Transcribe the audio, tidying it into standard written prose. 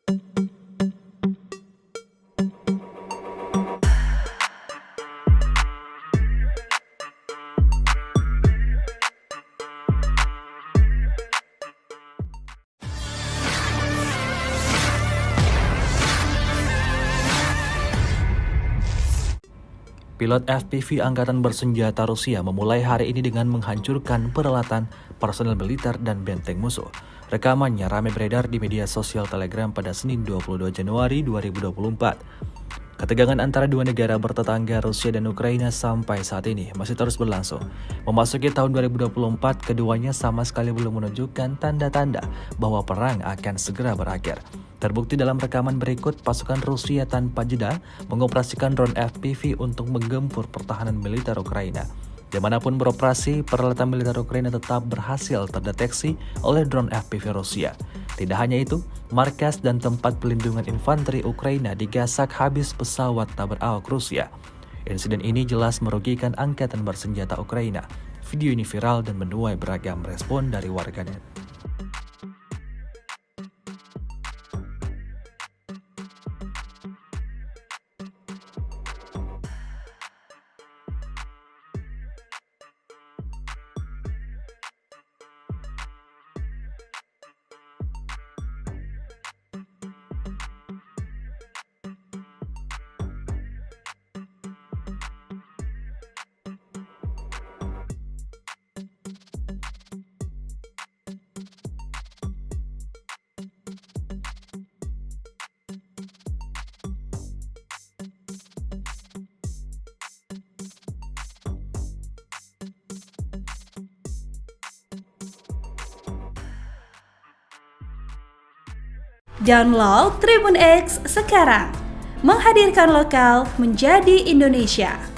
Pilot FPV Angkatan Bersenjata Rusia memulai hari ini dengan menghancurkan peralatan, personel militer, dan benteng musuh. Rekamannya ramai beredar di media sosial Telegram pada Senin 22 Januari 2024. Ketegangan antara dua negara bertetangga Rusia dan Ukraina sampai saat ini masih terus berlangsung. Memasuki tahun 2024, keduanya sama sekali belum menunjukkan tanda-tanda bahwa perang akan segera berakhir. Terbukti dalam rekaman berikut, pasukan Rusia tanpa jeda mengoperasikan drone FPV untuk menggempur pertahanan militer Ukraina. Dimanapun beroperasi, peralatan militer Ukraina tetap berhasil terdeteksi oleh drone FPV Rusia. Tidak hanya itu, markas dan tempat pelindungan infanteri Ukraina digasak habis pesawat tak berawak Rusia. Insiden ini jelas merugikan angkatan bersenjata Ukraina. Video ini viral dan menuai beragam respon dari warganet. Download Tribun X sekarang, menghadirkan lokal menjadi Indonesia.